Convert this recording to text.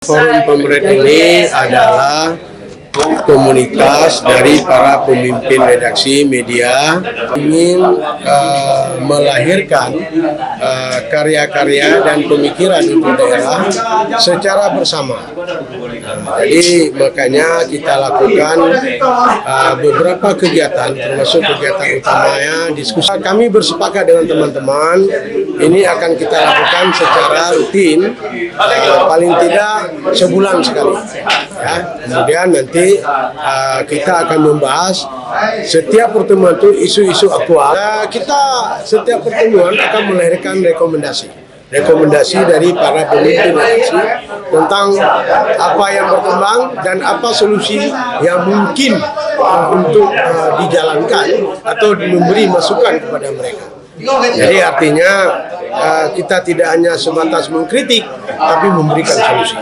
Forum Pemerintah ini adalah komunitas dari para pemimpin redaksi media ingin melahirkan karya-karya dan pemikiran untuk daerah secara bersama. Jadi makanya kita lakukan beberapa kegiatan, termasuk kegiatan utamanya diskusi. Kami bersepakat dengan teman-teman ini akan kita lakukan secara rutin, paling tidak sebulan sekali. Ya, kemudian nanti kita akan membahas setiap pertemuan itu isu-isu aktual. Kita setiap pertemuan akan melahirkan rekomendasi dari para pemimpin redaksi tentang apa yang berkembang dan apa solusi yang mungkin untuk dijalankan atau memberi masukan kepada mereka. Jadi artinya kita tidak hanya sebatas mengkritik, tapi memberikan solusi.